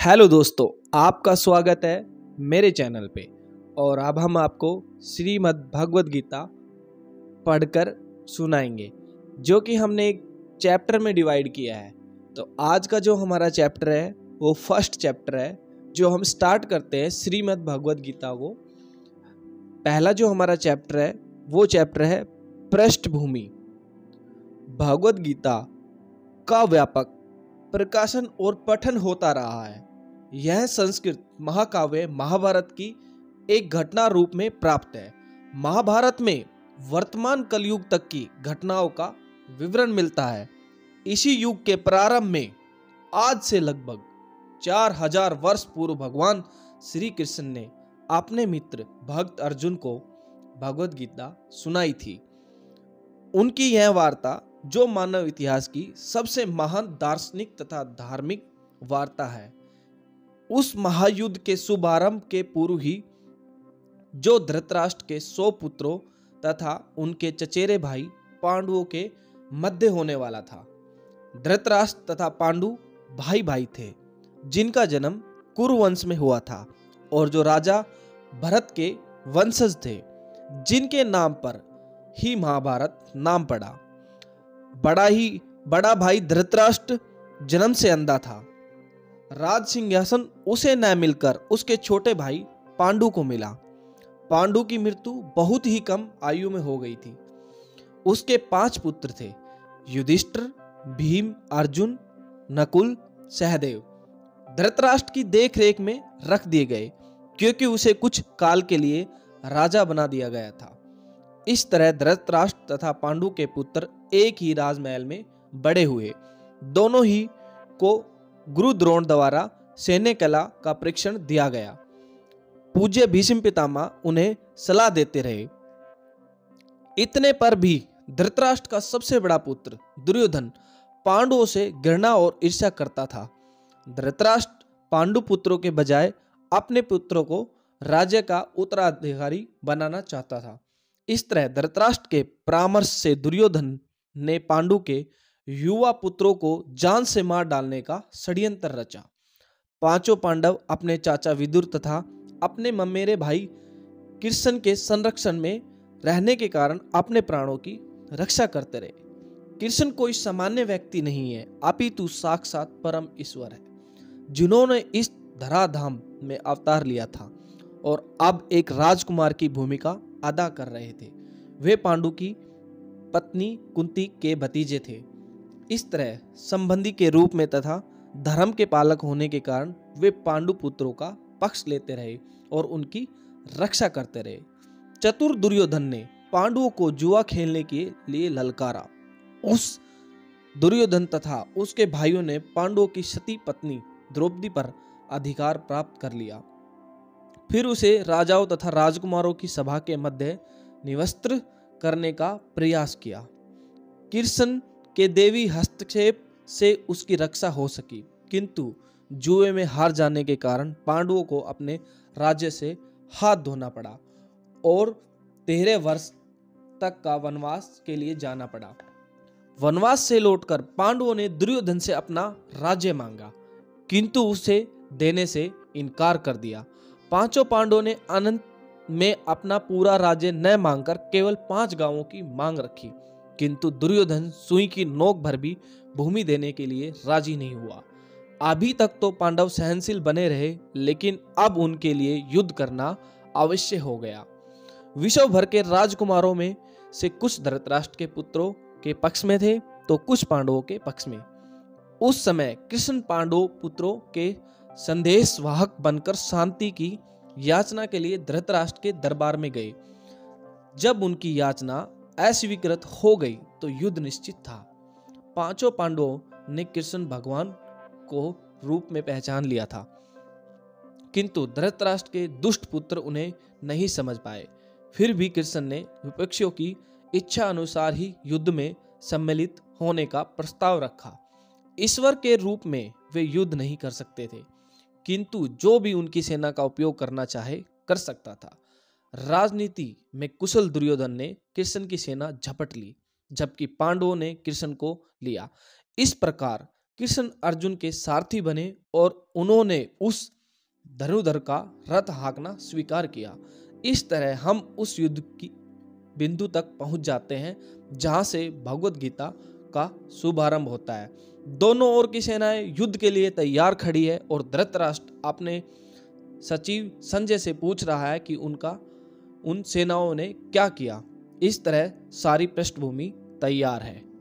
Hello दोस्तों, आपका स्वागत है मेरे चैनल पे। और अब हम आपको श्रीमद् भगवद गीता पढ़कर सुनाएंगे, जो कि हमने एक चैप्टर में डिवाइड किया है। तो आज का जो हमारा चैप्टर है वो फर्स्ट चैप्टर है, जो हम स्टार्ट करते हैं श्रीमद् भगवद गीता को। पहला जो हमारा चैप्टर है वो चैप्टर है पृष्ठभूमि। भगवद गीता का व्यापक प्रकाशन और पठन होता रहा है। यह संस्कृत महाकाव्य महाभारत की एक घटना रूप में प्राप्त है। महाभारत में वर्तमान कलयुग तक की घटनाओं का विवरण मिलता है। इसी युग के प्रारंभ में आज से लगभग 4000 वर्ष पूर्व भगवान श्री कृष्ण ने अपने मित्र भक्त अर्जुन को भगवद गीता सुनाई थी। उनकी यह वार्ता जो मानव इतिहास की सबसे महान दार्शनिक तथा धार्मिक वार्ता है। उस महायुद्ध के शुभारंभ के पूर्व ही जो धृतराष्ट्र के 100 पुत्रों तथा उनके चचेरे भाई पांडवों के मध्य होने वाला था। धृतराष्ट्र तथा पांडु भाई भाई थे, जिनका जन्म कुरुवंश में हुआ था और जो राजा भरत के वंशज थे, जिनके नाम पर ही महाभारत नाम पड़ा। बड़ा भाई धृतराष्ट्र जन्म से अंधा था। राज सिंहासन उसे न मिलकर उसके छोटे भाई पांडु को मिला। पांडु की मृत्यु बहुत ही कम आयु में हो गई थी। उसके 5 पुत्र थे, युधिष्ठिर, भीम, अर्जुन, नकुल, सहदेव। धृतराष्ट्र की देखरेख में रख दिए गए, क्योंकि उसे कुछ काल के लिए राजा बना दिया गया था। इस तरह धृतराष्ट्र तथा पांडु के पुत्र एक ही राजमहल में बड़े हुए। दोनों ही को गुरु द्रोण द्वारा सैन्य कला का प्रशिक्षण दिया गया। पूज्य भीष्म पितामह उन्हें सलाह देते रहे। इतने पर भी धृतराष्ट्र का सबसे बड़ा पुत्र दुर्योधन पांडवों से घृणा और ईर्ष्या करता था। धृतराष्ट्र पांडु पुत्रों के बजाय अपने पुत्रों को राज्य का उत्तराधिकारी बनाना चाहता था। इस तरह धृतराष्ट्र के परामर्श से दुर्योधन ने पांडु के युवा पुत्रों को जान से मार डालने का षड्यंत्र रचा। 5 पांडव अपने चाचा विदुर तथा अपने ममेरे भाई कृष्ण के संरक्षण में रहने के कारण अपने प्राणों की रक्षा करते रहे। कृष्ण कोई सामान्य व्यक्ति नहीं है, अपितु साक्षात परम ईश्वर है, जिन्होंने इस धराधाम में अवतार लिया था और अब एक राजकुमार की भूमिका अदा कर रहे थे। वे पांडु की पत्नी कुंती के भतीजे थे। इस तरह संबंधी के रूप में तथा धर्म के पालक होने के कारण वे पांडु पुत्रों का पक्ष लेते रहे और उनकी रक्षा करते रहे। चतुर दुर्योधन ने पांडवों को जुआ खेलने के लिए ललकारा। उस दुर्योधन तथा उसके भाइयों ने पांडवों की सती पत्नी द्रौपदी पर अधिकार प्राप्त कर लिया। फिर उसे राजाओं तथा राजकुमारों की सभा के मध्य निवस्त्र करने का प्रयास किया। कृष्ण के देवी हस्तक्षेप से उसकी रक्षा हो सकी, किंतु जुए में हार जाने के कारण पांडवों को अपने राज्य से हाथ धोना पड़ा और 13 वर्ष तक का वनवास के लिए जाना पड़ा। वनवास से लौटकर पांडवों ने दुर्योधन से अपना राज्य मांगा, किंतु उसे देने से इनकार कर दिया। 5 पांडवों ने अनंत में अपना पूरा राज्य न मांगकर केवल 5 गांवों की मांग रखी, किंतु दुर्योधन सुई की नोक भर भी भूमि देने के लिए राजी नहीं हुआ। अभी तक तो पांडव सहनशील बने रहे, लेकिन अब उनके लिए युद्ध करना अवश्य हो गया। विश्व भर के राजकुमारों में से कुछ धृतराष्ट्र के पुत्रों के पक्ष में थे तो कुछ पांडवों के पक्ष में। उस समय कृष्ण पांडव पुत्रों के संदेशवाहक बनकर शांति की याचना के लिए धृतराष्ट्र के दरबार में गए। जब उनकी याचना अस्वीकृत हो गई तो युद्ध निश्चित था। 5 पांडवों ने कृष्ण भगवान को रूप में पहचान लिया था, किंतु धृतराष्ट्र के दुष्ट पुत्र उन्हें नहीं समझ पाए। फिर भी कृष्ण ने विपक्षियों की इच्छा अनुसार ही युद्ध में सम्मिलित होने का प्रस्ताव रखा। ईश्वर के रूप में वे युद्ध नहीं कर सकते थे, किंतु जो भी उनकी सेना का उपयोग करना चाहे कर सकता था। राजनीति में कुशल दुर्योधन ने कृष्ण की सेना झपट ली, जबकि पांडवों ने कृष्ण को लिया। इस प्रकार कृष्ण अर्जुन के सारथी बने और उन्होंने उस धनुधर का रथ हाँकना स्वीकार किया। इस तरह हम उस युद्ध की बिंदु तक पहुंच जाते हैं जहां से भगवत गीता का शुभारंभ होता है। दोनों ओर की सेनाएं युद्ध के लिए तैयार खड़ी है और धृतराष्ट्र अपने सचिव संजय से पूछ रहा है कि उन सेनाओं ने क्या किया। इस तरह सारी पृष्ठभूमि तैयार है।